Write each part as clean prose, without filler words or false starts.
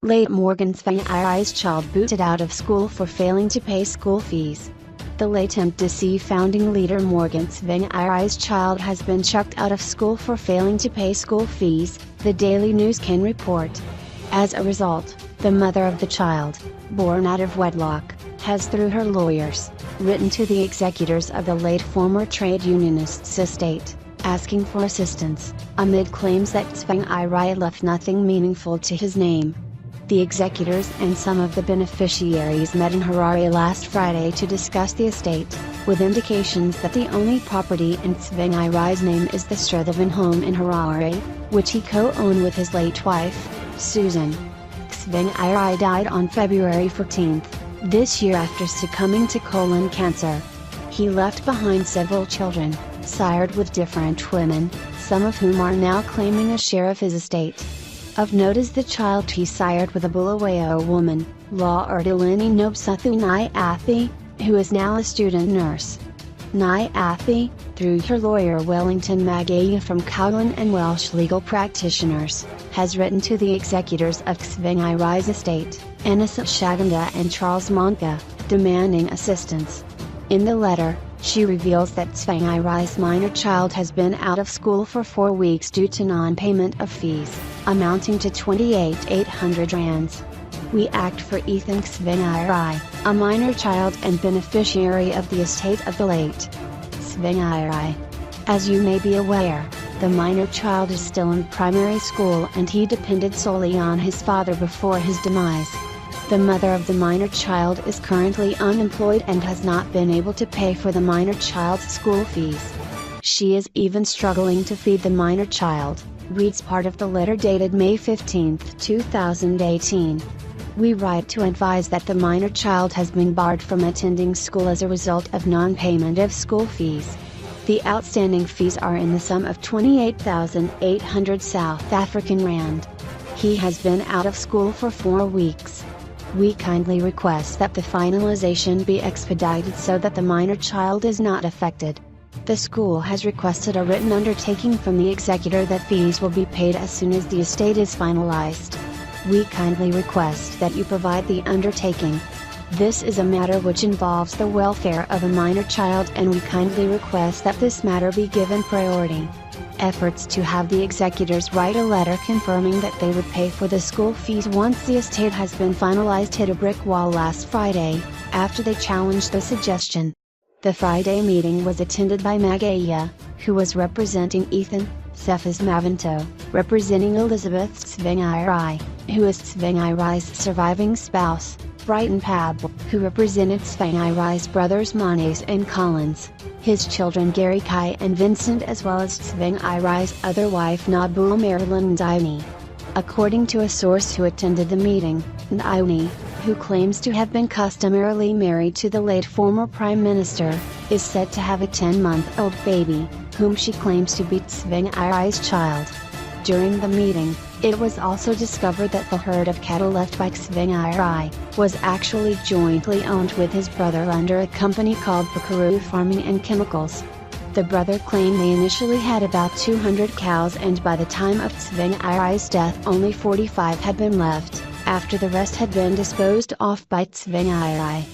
Late Morgan Tsvangirai's child booted out of school for failing to pay school fees. The late MDC founding leader Morgan Tsvangirai's child has been chucked out of school for failing to pay school fees, the Daily News can report. As a result, the mother of the child, born out of wedlock, has through her lawyers, written to the executors of the late former trade unionist's estate, asking for assistance, amid claims that Tsvangirai left nothing meaningful to his name. The executors and some of the beneficiaries met in Harare last Friday to discuss the estate, with indications that the only property in Tsvangirai's name is the Strathavan home in Harare, which he co-owned with his late wife, Susan. Tsvangirai died on February 14, this year after succumbing to colon cancer. He left behind several children, sired with different women, some of whom are now claiming a share of his estate. Of note is the child he sired with a Bulawayo woman, Law Ardilini Nobsuthu Nai Athi, who is now a student nurse. Nai Athi, through her lawyer Wellington Magaya from Cowlin and Welsh legal practitioners, has written to the executors of Tsvangirai's estate, Anissa Shaganda and Charles Monka, demanding assistance. In the letter, she reveals that Tsvangirai's minor child has been out of school for 4 weeks due to non-payment of fees, amounting to 28,800 rands. We act for Ethan Tsvangirai, a minor child and beneficiary of the estate of the late Tsvangirai. As you may be aware, the minor child is still in primary school and he depended solely on his father before his demise. The mother of the minor child is currently unemployed and has not been able to pay for the minor child's school fees. She is even struggling to feed the minor child, reads part of the letter dated May 15, 2018. We write to advise that the minor child has been barred from attending school as a result of non-payment of school fees. The outstanding fees are in the sum of 28,800 South African rand. He has been out of school for 4 weeks. We kindly request that the finalization be expedited so that the minor child is not affected. The school has requested a written undertaking from the executor that fees will be paid as soon as the estate is finalized. We kindly request that you provide the undertaking. This is a matter which involves the welfare of a minor child and we kindly request that this matter be given priority. Efforts to have the executors write a letter confirming that they would pay for the school fees once the estate has been finalized hit a brick wall last Friday, after they challenged the suggestion. The Friday meeting was attended by Magaya, who was representing Ethan, Cephas Mavanto, representing Elizabeth Tsvangirai, who is Tsvangirai's surviving spouse, Brighton Pab, who represented Tsvangirai's brothers Manes and Collins, his children Gary Kai and Vincent as well as Tsvangirai's other wife Nabula Marilyn Ndaini. According to a source who attended the meeting, Ndaini, who claims to have been customarily married to the late former Prime Minister, is said to have a 10-month-old baby, whom she claims to be Tsvangirai's child. During the meeting, it was also discovered that the herd of cattle left by Tsvangirai was actually jointly owned with his brother under a company called Bukaru Farming and Chemicals. The brother claimed they initially had about 200 cows and by the time of Tsvangirai's death only 45 had been left, after the rest had been disposed of by Tsvangirai.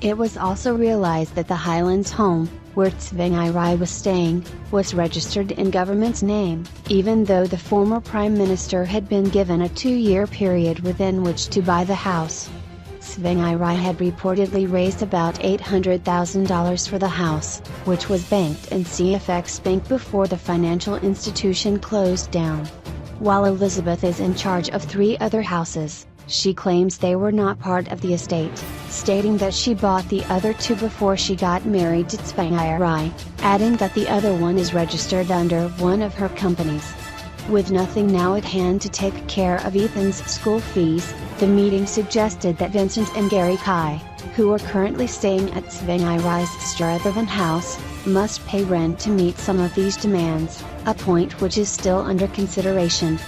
It was also realized that the Highlands home, where Tsvangirai was staying, was registered in government's name, even though the former Prime Minister had been given a 2-year period within which to buy the house. Tsvangirai had reportedly raised about $800,000 for the house, which was banked in CFX Bank before the financial institution closed down. While Elizabeth is in charge of 3 other houses, she claims they were not part of the estate, stating that she bought the other 2 before she got married to Tsvangirai, adding that the other one is registered under one of her companies. With nothing now at hand to take care of Ethan's school fees, the meeting suggested that Vincent and Gary Kai, who are currently staying at Tsvangirai's Strathavan house, must pay rent to meet some of these demands, a point which is still under consideration.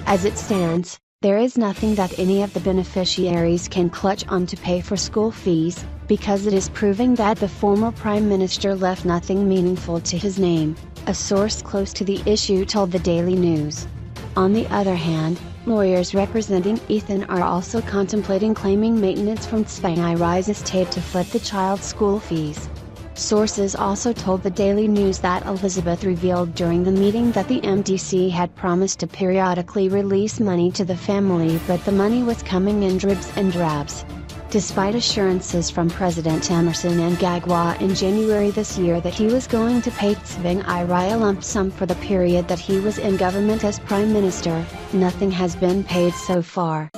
As it stands, there is nothing that any of the beneficiaries can clutch on to pay for school fees, because it is proving that the former Prime Minister left nothing meaningful to his name, a source close to the issue told the Daily News. On the other hand, Lawyers representing Ethan are also contemplating claiming maintenance from Tsvangirai's estate to foot the child's school fees. Sources also told the Daily News that Elizabeth revealed during the meeting that the MDC had promised to periodically release money to the family, but the money was coming in dribs and drabs. Despite assurances from President Emerson Mnangagwa in January this year that he was going to pay Tsvangirai a lump sum for the period that he was in government as Prime Minister, nothing has been paid so far.